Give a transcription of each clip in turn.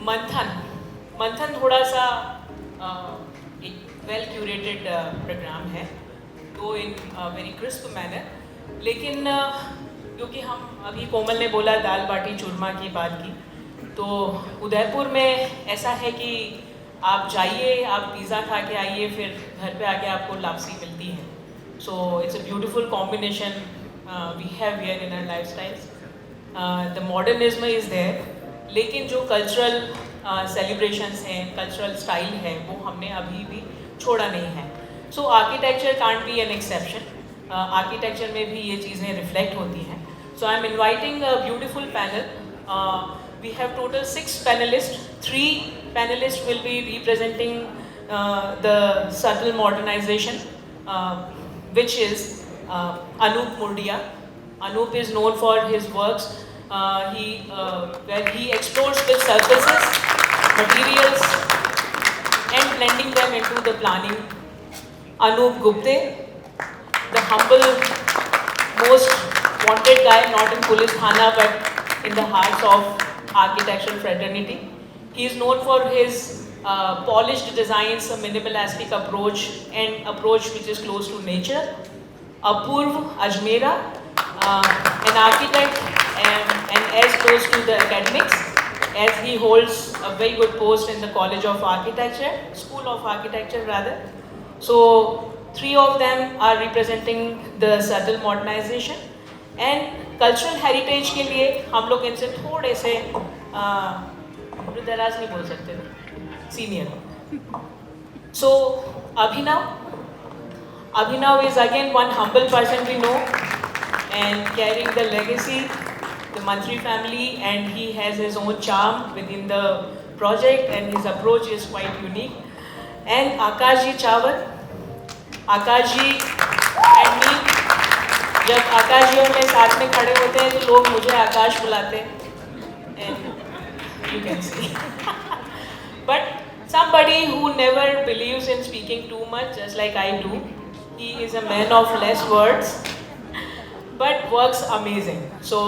मंथन मंथन थोड़ा सा एक वेल क्यूरेटेड प्रोग्राम है, तो इन वेरी क्रिस्प मैनर। लेकिन क्योंकि हम अभी कोमल ने बोला दाल बाटी चूरमा की बात की, तो उदयपुर में ऐसा है कि आप जाइए, आप पिज़्ज़ा खा के आइए, फिर घर पे आके आपको लापसी मिलती है। So it's a beautiful combination we have here in our life styles. The modernism is there, लेकिन जो कल्चरल सेलिब्रेशंस हैं, कल्चरल स्टाइल है, वो हमने अभी भी छोड़ा नहीं है। So architecture can't be an exception. Architecture में भी ये चीज़ें रिफ्लेक्ट होती हैं। So I am inviting a beautiful panel. We have total 6 panelists. 3 panelists will be representing the subtle modernization, uh, which is Anup Murdia. Anup is known for his works where he explores with surfaces, materials, and blending them into the planning. Anup Gupte, the humble, most wanted guy, not in police thana but in the hearts of architectural fraternity. He is known for his polished designs, a minimalistic approach, and approach which is close to nature. Apurv Ajmera, an architect and as close to the academics as he holds a very good post in the College of Architecture, School of Architecture rather. So 3 of them are representing the subtle modernization and cultural heritage के लिए हम लोग इनसे थोड़े से दराज नहीं बोल सकते थे, senior. So Abhinav is again one humble person we know and carrying the legacy, the Mantri family, and he has his own charm within the project and his approach is quite unique. And Akash ji Chawla, Akash ji and me, जब आकाश जी और मैं साथ में खड़े होते हैं तो लोग मुझे आकाश बुलाते हैं, and you can see but somebody who never believes in speaking too much, just like I do. He is a man of less words but works amazing. So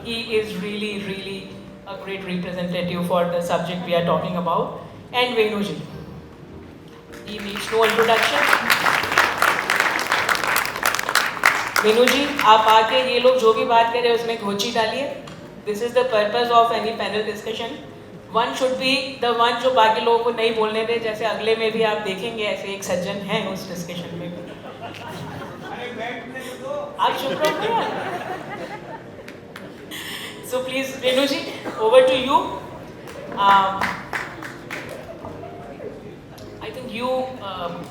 he is really a great representative for the subject we are talking about. And Venu ji, he needs no introduction. Meenu ji, आप आके ये लोग जो भी बात कर रहे हैं उसमें घोची डालिए। This is the purpose of any panel discussion. One should be the one जो बाकी लोगों को नहीं बोलने दे, जैसे अगले में भी आप देखेंगे ऐसे एक सज्जन हैं उस डिस्कशन में भी। आप चुप रहो। So please Meenu ji, over to you. I think you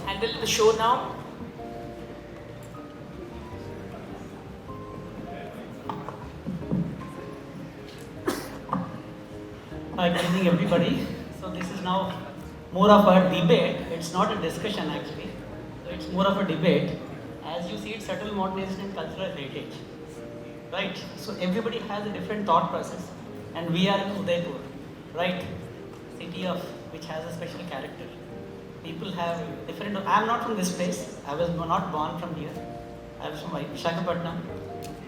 handle the show now. Hi, good evening everybody. So this is now more of a debate. It's not a discussion actually. So it's more of a debate. As you see, it's subtle modernization and cultural heritage. Right? So everybody has a different thought process. And we are in Udaipur, right? City of which has a special character. People have different. I am not from this place. I was not born from here. I was from Visakhapatnam.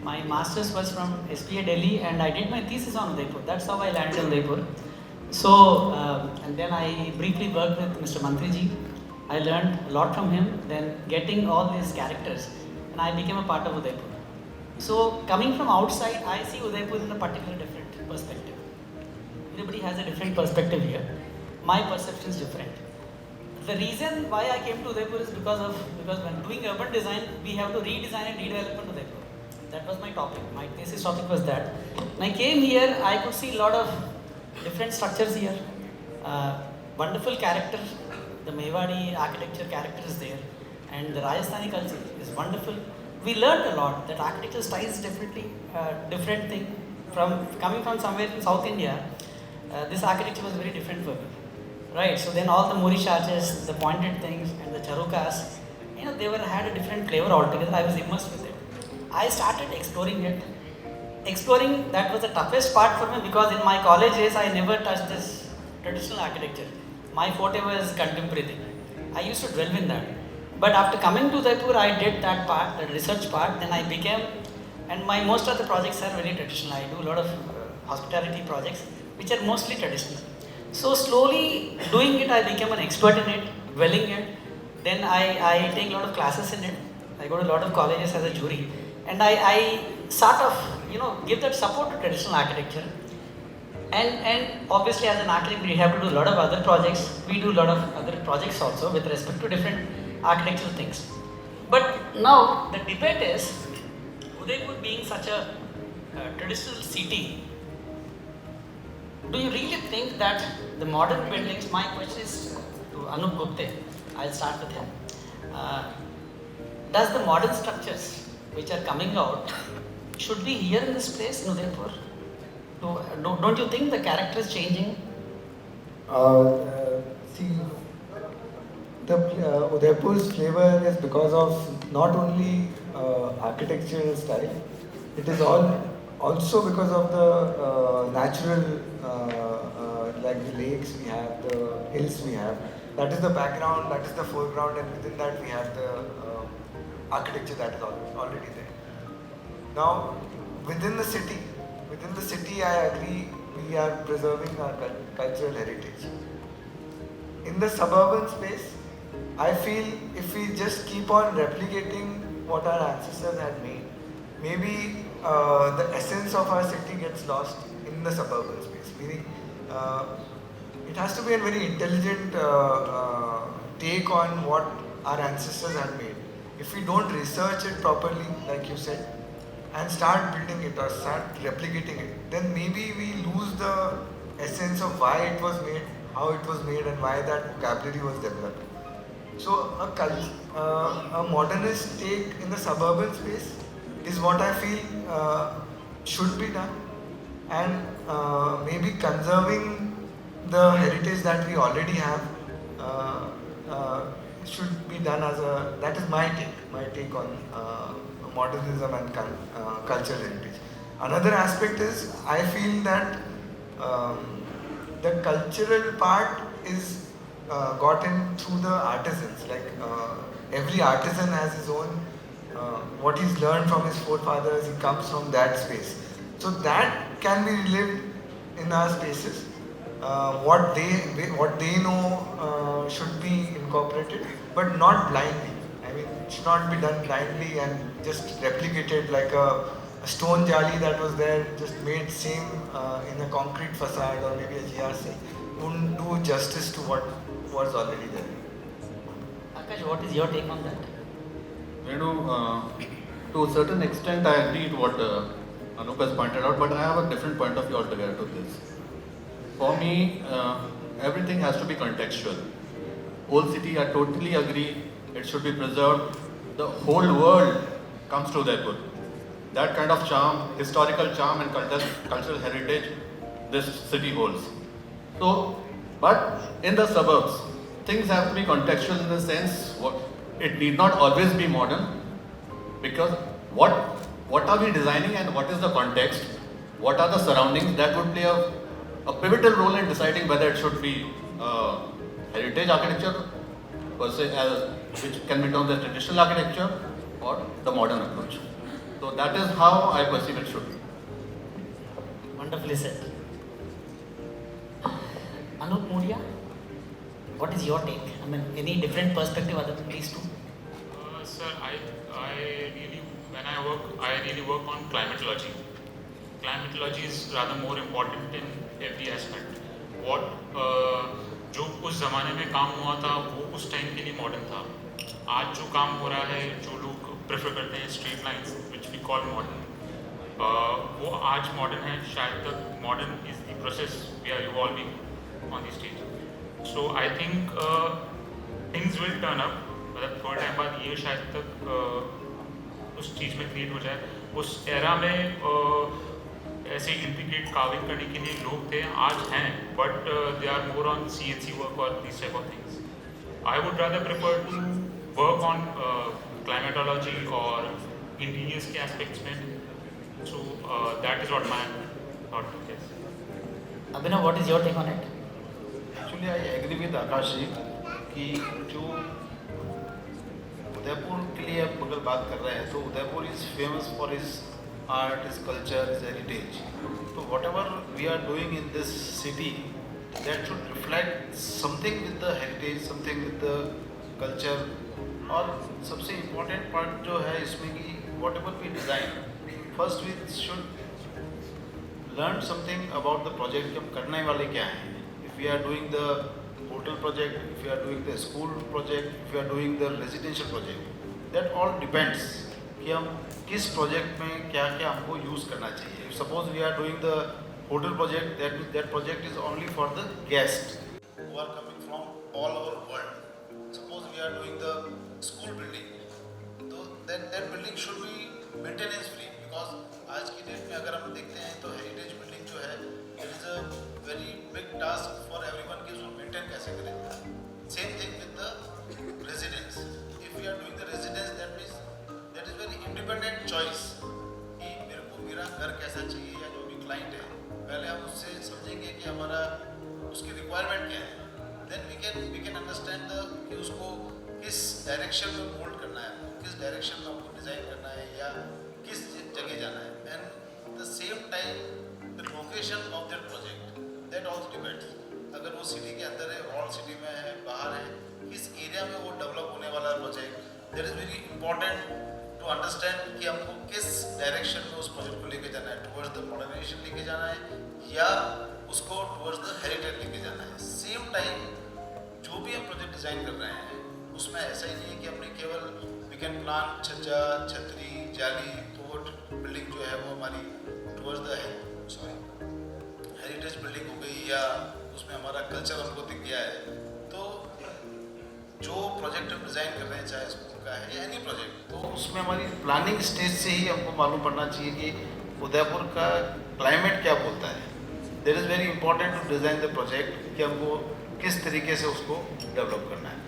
My master's was from SPA Delhi and I did my thesis on Udaipur. That's how I landed in Udaipur. So, and then I briefly worked with Mr. Mantri ji. I learned a lot from him, then getting all these characters, and I became a part of Udaipur. So, coming from outside, I see Udaipur in a particular different perspective. Everybody has a different perspective here. My perception is different. The reason why I came to Udaipur is because when doing urban design, we have to redesign and redevelop Udaipur. That was my topic. My thesis topic was that. When I came here, I could see a lot of different structures here. Wonderful character. The Mewadi architecture character is there. And the Rajasthani culture is wonderful. We learned a lot that architecture style is definitely different thing. Coming from somewhere in South India, this architecture was very different for me. Right? So then all the Moorish arches, the pointed things, and the charukas, they had a different flavor altogether. I was immersed with it. I started exploring it. Exploring, that was the toughest part for me because in my college days I never touched this traditional architecture. My forte was contemporary thing. I used to dwell in that. But after coming to Udaipur, I did that part, the research part, then I became, and most of the projects are very traditional. I do a lot of hospitality projects. which are mostly traditional. So slowly doing it, I became an expert in it, dwelling it. Then I take a lot of classes in it. I go to a lot of colleges as a jury, and I sort of give that support to traditional architecture. And obviously as an architect we have to do a lot of other projects. We do a lot of other projects also with respect to different architectural things. But now the debate is, Udaipur being such a traditional city, do you really think that the modern buildings, my question is to Anup Gupte, I'll start with him. Does the modern structures which are coming out should be here in this place in Udaipur? Don't you think the character is changing? See, the Udaipur's flavor is because of not only architectural style, it is also because of the natural, like the lakes we have, the hills we have. That is the background, that is the foreground, and within that we have the architecture that is already there. Now, within the city, I agree, we are preserving our cultural heritage. In the suburban space, I feel if we just keep on replicating what our ancestors had made, maybe the essence of our city gets lost in the suburban space. Meaning, it has to be a very intelligent take on what our ancestors had made. If we don't research it properly, like you said, and start building it or start replicating it, then maybe we lose the essence of why it was made, how it was made, and why that vocabulary was developed. So a modernist take in the suburban space is what I feel should be done, and maybe conserving the heritage that we already have should be done as a, that is my take on modernism and cultural heritage. Another aspect is, I feel that the cultural part is gotten through the artisans. Like every artisan has his own, what he's learned from his forefathers, he comes from that space. So that can be relived in our spaces. What they know should be incorporated, but not blindly. I mean, it should not be done blindly and just replicated like a stone jali that was there, just made same in a concrete facade or maybe a GRC. Wouldn't do justice to what was already there. Akash, what is your take on that? To a certain extent, I agree with what Anup has pointed out, but I have a different point of view altogether to this. For me, everything has to be contextual. Old city, I totally agree, it should be preserved. The whole world comes to Udaipur. That kind of charm, historical charm and cultural heritage, this city holds. So, but in the suburbs, things have to be contextual in the sense, it need not always be modern, because what are we designing and what is the context, what are the surroundings, that would play a pivotal role in deciding whether it should be heritage architecture per se, which can be termed as traditional architecture, or the modern approach. So that is how I perceive it should be. Wonderfully said. Anup Moria, what is your take? I mean, any different perspective other than these two? Sir, when I really work on climatology. Climatology is rather more important in every aspect. जो उस ज़माने में काम हुआ था वो उस time के लिए मॉडर्न था. आज जो काम हो रहा है, जो लोग प्रेफर करते हैं straight lines which we call modern, वो आज मॉडर्न है. शायद तक modern is the process we are evolving on the stage. So I think things will turn up. मतलब थोड़ा टाइम बाद ये शायद तक उस चीज़ में क्रिएट हो जाए. उस एरा में ऐसे इंटीग्रेट कार्विंग करने के लिए लोग थे, आज हैं, but they are more on CNC work और this type of things. I would rather prefer to work on climatology और इंटीरियर्स के एस्पेक्ट्स में. So that is what my thought is. Abhinav, what is your take on it? Actually, I agree with आकाश जी कि जो उदयपुर के लिए अगर बात कर रहे हैं तो Udaipur is famous for is art, is culture, is heritage. So whatever we are doing in this city, that should reflect something with the heritage, something with the culture. और सबसे important part जो है इसमें कि whatever we design, first we should learn something about the project कि हम करने वाले क्या हैं. If we are doing the hotel project, if we are doing the school project, if we are doing the residential project, that all depends कि हम किस project में क्या क्या हमको use करना चाहिए. If suppose we are doing the hotel project, that means that project is only for the guests who are coming from all over the world. Suppose we are doing the school building, तो that building should be maintenance free, because आज की date में अगर हम देखते हैं तो heritage building जो है, it is a very big task for everyone कि उसको maintain कैसे करें. Same thing with the residence. If we are doing the residence, that means that is very independent choice कि मेरे को मेरा घर कैसा चाहिए, या जो भी client है पहले हम उससे समझेंगे कि हमारा उसकी रिक्वायरमेंट क्या है. देन वी कैन अंडरस्टैंड कि उसको किस डायरेक्शन में मोल्ड करना है, किस डायरेक्शन में हमको डिज़ाइन करना है, या किस जगह जाना है. And the same time the location of that project, that also depends. अगर वो सिटी के अंदर है, ऑल सिटी में है, बाहर है, किस एरिया में वो डेवलप होने वाला project, that is very important to understand कि हमको किस डायरेक्शन में उस प्रोजेक्ट को लेके जाना है. टुवर्ड्स द मॉडर्नाइजेशन लेके जाना है, या उसको टुवर्ड्स द हेरिटेज लेके जाना है. सेम टाइम जो भी हम प्रोजेक्ट डिज़ाइन कर रहे हैं उसमें ऐसा ही नहीं है कि हमने केवल वी कैन प्लान छज्जा, छतरी, जाली, तो वो बिल्डिंग जो है वो हमारी टुवर्ड्स द हेरिटेज बिल्डिंग हो गई, या उसमें हमारा कल्चर हमको दिख गया है. तो जो प्रोजेक्ट हम डिज़ाइन कर रहे हैं, चाहे स्कूल का है या एनी प्रोजेक्ट, तो उसमें हमारी प्लानिंग स्टेज से ही हमको मालूम पड़ना चाहिए कि उदयपुर का क्लाइमेट क्या बोलता है. That is very important to design the project कि हमको किस तरीके से उसको डेवलप करना है.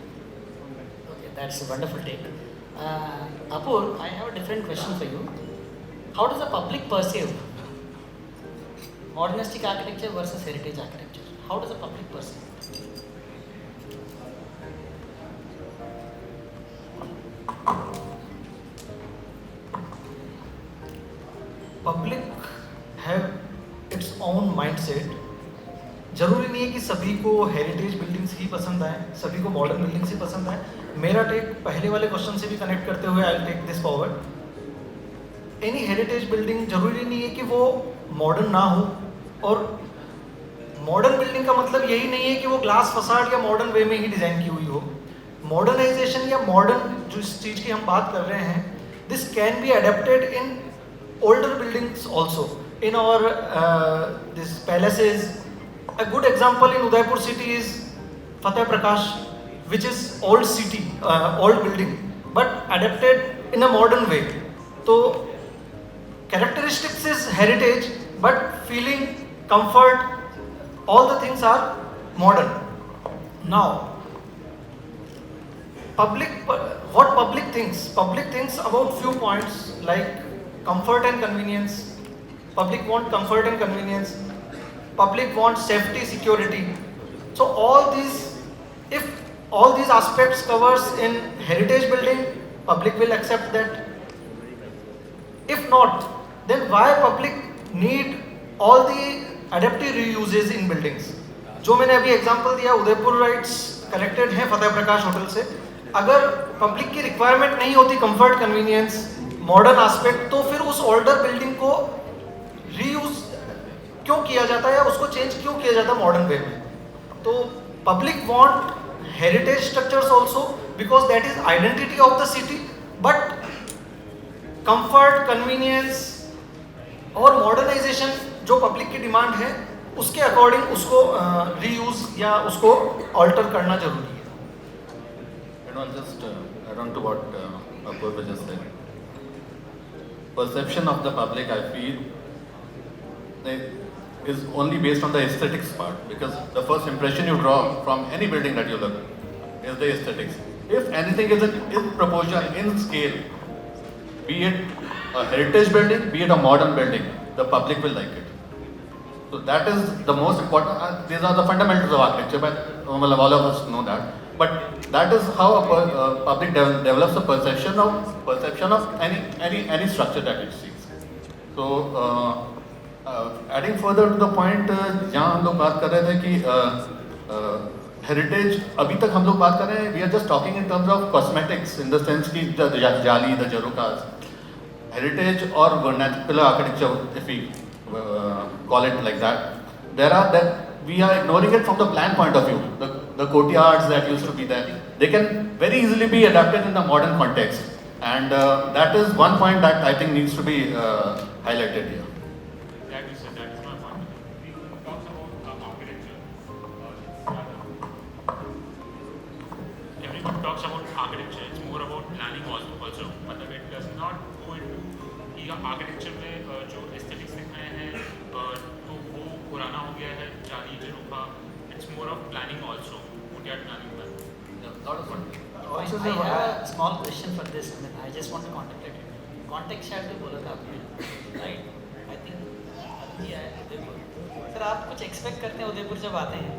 Okay, that's a wonderful take. Apur, I have a different question for you. How does the public perceive modernistic architecture versus heritage architecture? How does the public perceive? Public have its own mindset. जरूरी नहीं है कि सभी को heritage buildings ही पसंद आए, सभी को मॉडर्न बिल्डिंग्स ही पसंद आए. मेरा टेक पहले वाले क्वेश्चन से भी कनेक्ट करते हुए I will take this forward. Any heritage building जरूरी नहीं है कि वो मॉडर्न ना हो, और मॉडर्न बिल्डिंग का मतलब यही नहीं है कि वो ग्लास फसाड या मॉडर्न वे में ही डिज़ाइन की हुई हो. मॉडर्नाइजेशन या मॉडर्न जिस चीज़ की हम बात कर रहे हैं, this can be adapted in older buildings also, in our this palaces. A good example in Udaipur city is Fateh Prakash, which is old city, old building, but adapted in a modern way. So characteristics is heritage, but feeling, comfort, all the things are modern. Now what public thinks about few points like comfort and convenience. Public want comfort and convenience. Public want safety, security. So if all these aspects covers in heritage building, public will accept that. If not, then why public need all the adaptive reuses in buildings? जो मैंने अभी example दिया, Udaipur rights collected हैं फतेह प्रकाश hotel से. अगर public की requirement नहीं होती कंफर्ट, कन्वीनियंस, मॉडर्न एस्पेक्ट, तो फिर उस ओल्डर बिल्डिंग को रीयूज क्यों किया जाता है या उसको चेंज क्यों किया जाता है मॉडर्न वे में. तो public want heritage structures also because that is identity of the city, but comfort, convenience और मॉडर्नाइजेशन जो पब्लिक की डिमांड है उसके अकॉर्डिंग उसको रीयूज या उसको ऑल्टर करना जरूरी है. I'll just add on to what Apurva just said. Perception of the public, I feel, is only based on the aesthetics part, because the first impression you draw from any building that you look is the aesthetics. If anything is in proportion, in scale, be it a heritage building, be it a modern building, the public will like it. So that is the most important. These are the fundamentals of architecture, but all of us know that. But that is how a public develops a perception of any structure that it sees. So, adding further to the point, जहाँ हम लोग बात कर रहे थे कि heritage अभी तक हम लोग बात कर रहे हैं, we are just talking in terms of cosmetics in the sense की जाली, the jharokhas, heritage or vernacular architecture, if we call it like that, we are ignoring it from the plan point of view. The courtyards that used to be there, they can very easily be adapted in the modern context, and that is one point that I think needs to be highlighted here. That is my point. We talk about architecture. Everyone talks about architecture. It's more about planning also. मतलब it does not go into कि architecture में जो aesthetics दिख रहे हैं तो वो पुराना हो गया है, जाली जरूका. It's more of planning also. Courtyard planning पर. Lot of fun. Also, I have a small question for this. I mean, I just want to contemplate it. Contextuality बोला था आपने, right? I think अभी है उदयपुर. सर आप कुछ expect करते हैं उदयपुर जब आते हैं?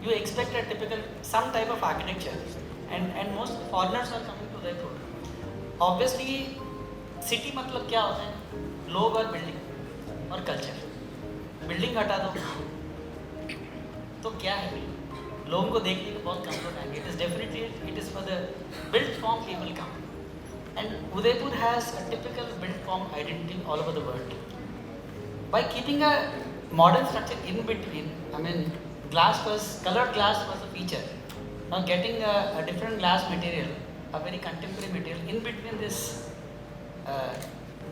You expect a typical some type of architecture, and most foreigners are coming to Udaipur. Obviously, city मतलब क्या होता है? लोग और बिल्डिंग और कल्चर. बिल्डिंग हटा दो तो क्या है? लोगों को देखने को बहुत कम लोग आएंगे. It is for the built form people come. And Udaipur has a typical built form identity all over the world. By keeping a modern structure in between, I mean, colored glass was a feature. Now getting a different glass material, a very contemporary material, in between this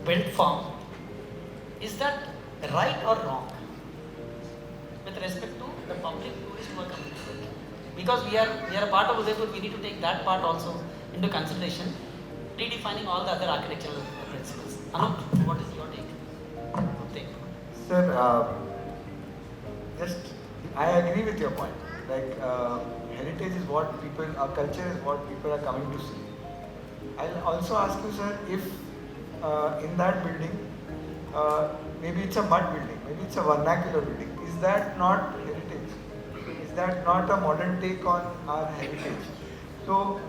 built form, is that right or wrong? With respect to the public tourists who are coming to Udaipur. Because we are a part of Udaipur, we need to take that part also into consideration, redefining all the other architectural principles. Anup, what is your take? Sir, I agree with your point. Like, heritage is what people, our culture is what people are coming to see. I'll also ask you, sir, if in that building, maybe it's a mud building, maybe it's a vernacular building, is that not heritage? Is that not a modern take on our heritage? So,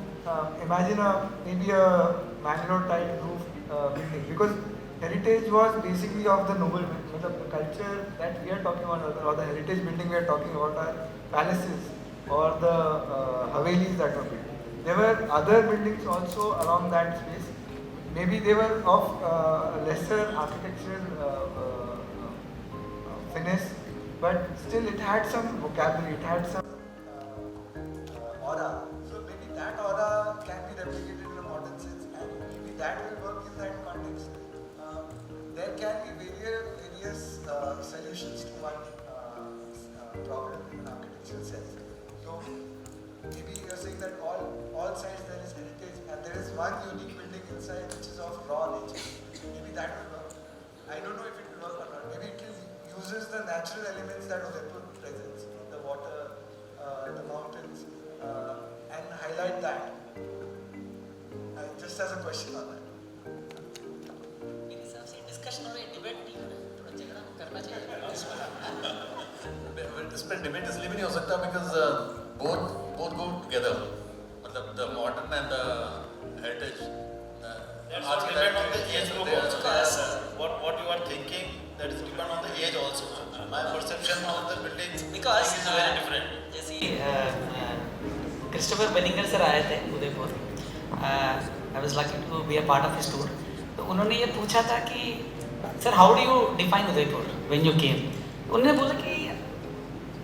imagine maybe a Mangalore type roof building, because heritage was basically of the noblemen. The culture that we are talking about, or the heritage building we are talking about, are palaces or the Havelis that were built. There were other buildings also around that space. Maybe they were of lesser architectural finesse, but still it had some vocabulary, it had some aura. So maybe that aura can be replicated in a modern sense, and maybe that will work in that context. There can be various solutions to one problem in an architectural sense. So maybe you are saying that all sides there is heritage, and there is one unique building inside which is of raw nature. Maybe that will work. I don't know if it will work or not. Maybe it uses the natural elements that Udaipur presents, the water, the mountains, and highlight that. Just as a question on that. Discussion और debate नहीं हो रहा है, थोड़ा झगड़ा करना चाहिए इस पर डिबेट इसलिए भी नहीं हो सकता बिकॉज both go together. मतलब the modern and the heritage. That's all depend on the age group also. What you are thinking, that is depend on the age also. My perception of the building Because is very different. जैसे Christopher बेलिंगर sir आए थे Udaipur. I was lucky to be a part of his tour. तो उन्होंने ये पूछा था कि sir how do you define Udaipur when you came. उन्होंने बोला कि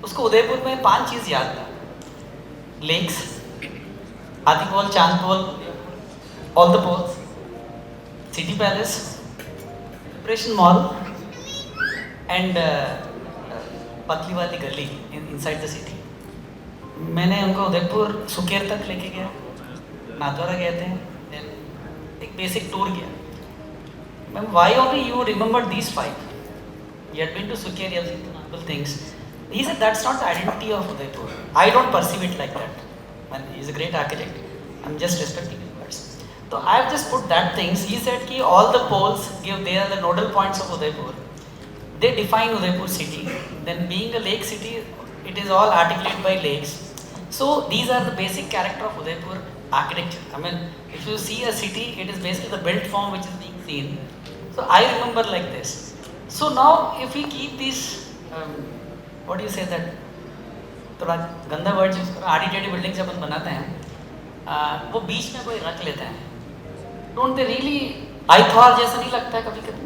उसको उदयपुर में 5 चीज़ याद था. Lakes, Hathi Pol, Chand Pol, all the pols, City Palace, operation mall and पतली वाली गली इनसाइड द सिटी. मैंने उनको उदयपुर सुकेर तक लेके गया, नाथद्वारा गए थे, देन एक बेसिक टूर किया. Ma'am, why only you remember these 5? You had been to Suker, you have seen the noble things. He said that's not the identity of Udaipur. I don't perceive it like that. And he's a great architect. I'm just respecting his words. So I've just put that things. He said कि all the poles they are the nodal points of Udaipur. They define Udaipur city. Then being a lake city, it is all articulated by lakes. So these are the basic character of Udaipur architecture. I mean, if you see a city, it is basically the built form which is being seen. So I remember like this. So now if we keep these, what do you say that, थोड़ा गंदा word use करो, आड़ी टेढ़ी building से अपन बनाते हैं, वो बीच में कोई रख लेते हैं, डोंट दे रियली आईथॉर जैसा नहीं लगता है कभी कभी?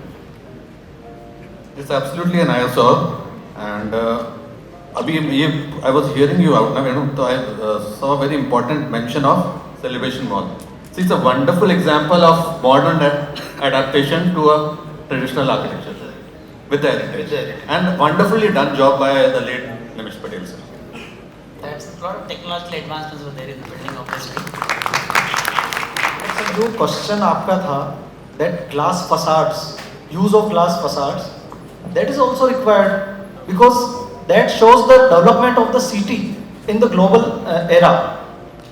It's absolutely an eyesore, and अभी ये I was hearing you out ना वेणु, तो I saw a very important mention of Celebration Mall. So it's a wonderful example of modern adaptation to a traditional architecture with the heritage, and wonderfully done job by the late Nimish Patel sir. That's a lot of technological advancements were there in the building obviously. Sir जो question आपका था, that glass facades, use of glass facades, that is also required because that shows the development of the city in the global era.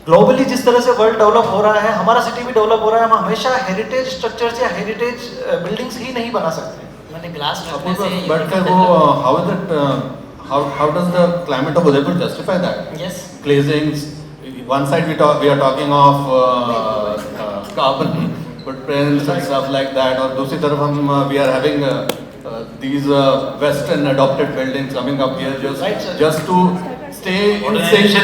Globally जिस तरह से world develop हो रहा है, हमारा सिटी भी डेवलप हो रहा है, हम हमेशा हेरिटेज स्ट्रक्चर्स या हेरिटेज बिल्डिंग्स ही नहीं बना सकते. मैंने ग्लास रखने से But how is it? How does the climate of Udaipur justify that? Yes. Glazings. One side we are talking of carbon footprints and stuff like that, और दूसरी तरफ हम we are having these Western adopted buildings coming up here just to stay in sync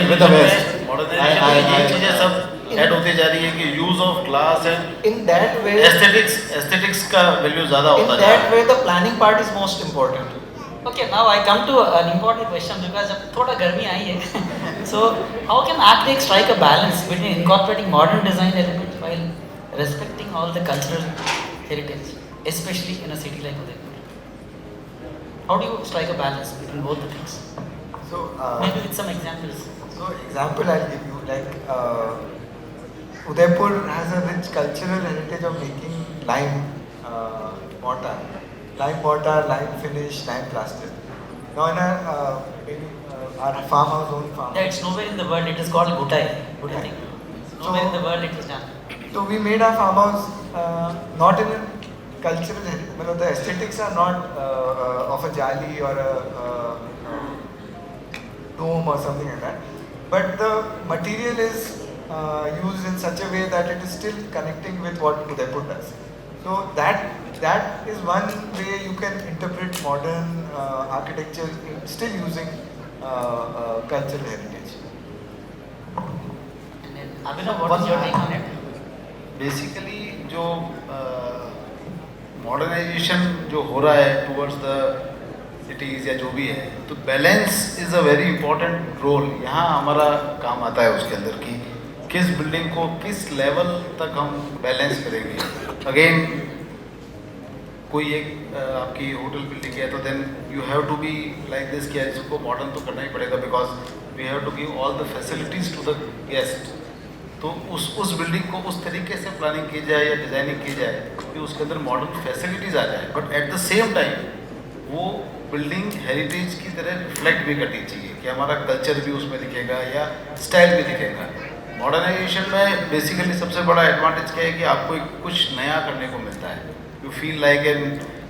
with the West. ये चीजें सब add होती जा रही है कि use of glass and In that way, aesthetics का वैल्यू ज्यादा in होता जा रहा that है. way the planning part is most important. Okay, now I come to an important question because अब थोड़ा गर्मी आई है. So how can architects strike a balance between incorporating modern design elements while respecting all the cultural heritage, especially in a city like Udaipur? How do you strike a balance between both the things? So, Maybe with some examples. so example I'll give you, like Udaipur has a rich cultural heritage of making lime mortar, lime finish, lime plaster. Now in our farmhouse, only farmhouse. Yeah, it's nowhere in the world. It is called gutai. Gutai thing. Nowhere in the world it is done. So we made our farmhouse not in a cultural heritage. The aesthetics are not of a jali or a dome or something like that. But the material is used in such a way that it is still connecting with what Udaipur does. So that is one way you can interpret modern architecture still using cultural heritage. And then, Abhinav, what is your take on it? Basically जो modernisation जो हो रहा है towards the cities या जो भी है, तो balance is a very important role. यहाँ हमारा काम आता है उसके अंदर कि किस बिल्डिंग को किस लेवल तक हम बैलेंस करेंगे. अगेन कोई एक आपकी होटल बिल्डिंग है तो then you have to be like this कि इसको मॉडर्न तो करना ही पड़ेगा because we have to give all the facilities to the guest. तो उस बिल्डिंग को उस तरीके से प्लानिंग की जाए या डिज़ाइनिंग की जाए कि उसके अंदर मॉडर्न फैसिलिटीज़ आ जाए, but at the same time वो बिल्डिंग हेरिटेज की तरह रिफ्लेक्ट भी करनी चाहिए कि हमारा कल्चर भी उसमें दिखेगा या स्टाइल भी दिखेगा. मॉडर्नाइजेशन में बेसिकली सबसे बड़ा एडवांटेज क्या है कि आपको कुछ नया करने को मिलता है. यू फील लाइक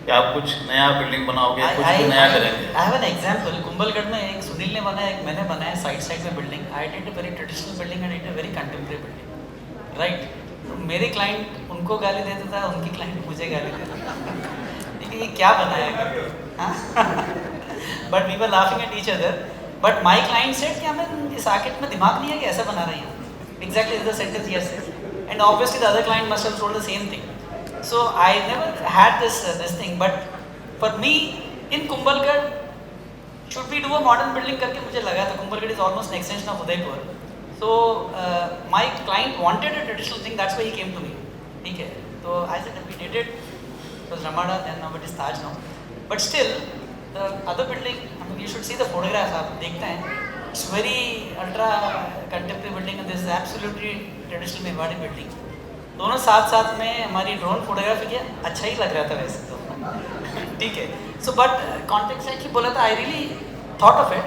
कि आप कुछ नया बिल्डिंग बनाओगे, कुछ भी नया करेंगे. I have an example. Kumbhalgarh में एक सुनील ने बनाया, एक मैंने बनाया साइड में building. I did a very traditional building and I did a very contemporary building. Right? तो मेरे क्लाइंट उनको गाली देता था, उनकी क्लाइंट मुझे गाली देता था. ये क्या बनाया? But we were laughing at each other. But my client said कि हमें इस आर्किटेक्ट में दिमाग नहीं है कि ऐसा बना रही हूँ. Exactly the sentence he has said. And obviously the other client must have told the same thing. So I never had this thing, but for me in Kumbhalgarh, should we do a modern building करके मुझे लगा था. Kumbhalgarh is almost an extension of Udaipur. So my client wanted a traditional thing, that's why he came to me. ठीक है. So I said we did it. It was Ramada, then now it is Taj now. But still the other building, I mean, you should see the photographs. आप देखते हैं. It's very ultra contemporary building and this is absolutely traditional Mewari building. दोनों साथ में हमारी drone photography किया, अच्छा ही लग रहा था वैसे तो. ठीक है. सो बट कॉन्टेक्स्ट है कि बोला था I really thought of it,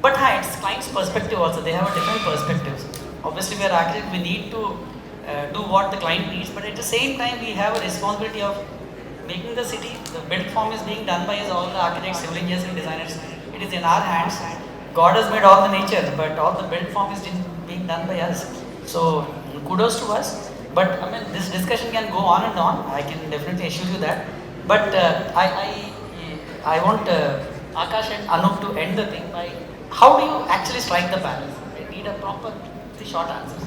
but हाँ it's clients perspective also, they have a different perspectives. Obviously we are architect, we need to do what the client needs, but at the same time we have a responsibility of making the city, the built form is being done by all the architects, civil engineers and designers. It is in our hands. God has made all the nature, but all the built form is being done by us. So kudos to us. But I mean, this discussion can go on and on. I can definitely assure you that. But I want Akash and Anup to end the thing by how do you actually strike the balance? I need a proper, short answer.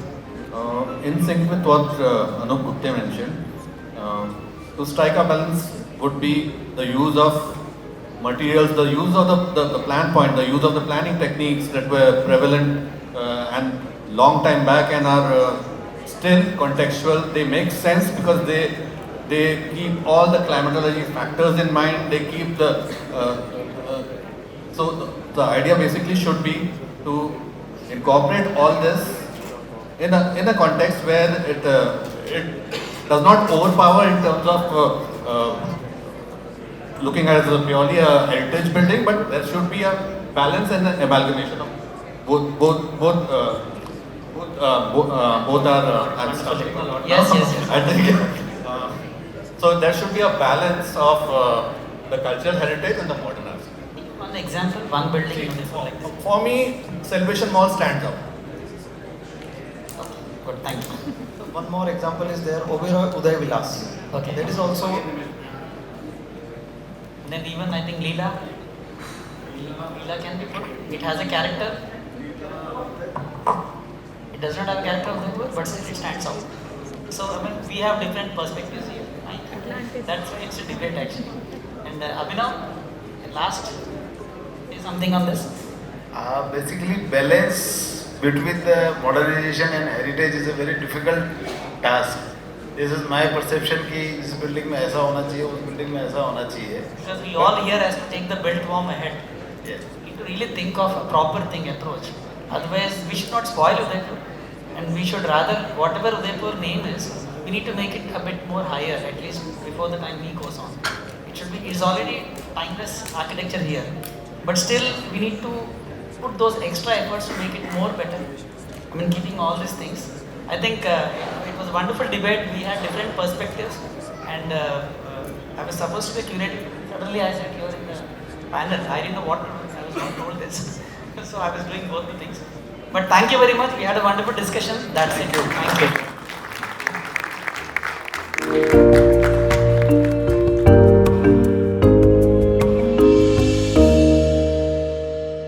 In sync with what Anup Gupte mentioned, to strike a balance would be the use of materials, the use of the plan point, the use of the planning techniques that were prevalent and long time back and are still contextual. They make sense because they keep all the climatology factors in mind. They keep so the idea basically should be to incorporate all this in a context where it does not overpower in terms of looking at it as purely a heritage building, but there should be a balance and an amalgamation of both are Yes. I think so. There should be a balance of the cultural heritage and the modern aspect. One example, one building. See, beautiful like this. for me, Celebration Mall stands out. Good, thank you. So one more example is there, Oberoi Uday Vilas. Okay. That is also Then even I think Leela can be put. It has a character. It does not have a character of the book, but still it stands out. So I mean, we have different perspectives here. I think that's why it's a debate actually. And Abhinav, last say something on this. Basically, balance between the modernization and heritage is a very difficult task. This is my perception कि इस building में ऐसा होना चाहिए, उस building में ऐसा होना चाहिए. Because we all here has to take the built form ahead. Yes. We need to really think of a proper thing approach. Otherwise, we should not spoil Udaipur. And we should rather, whatever Udaipur name is, we need to make it a bit more higher, at least before the time he goes on. It's already timeless architecture here. But still, we need to put those extra efforts to make it more better. I mean, keeping all these things. I think it was a wonderful debate. We had different perspectives. And I was supposed to be a curator. Suddenly I said, you're in the panel. I didn't know what to do. I was not told this. So I was doing both the things. But thank you very much. We had a wonderful discussion. That's it. Thank you.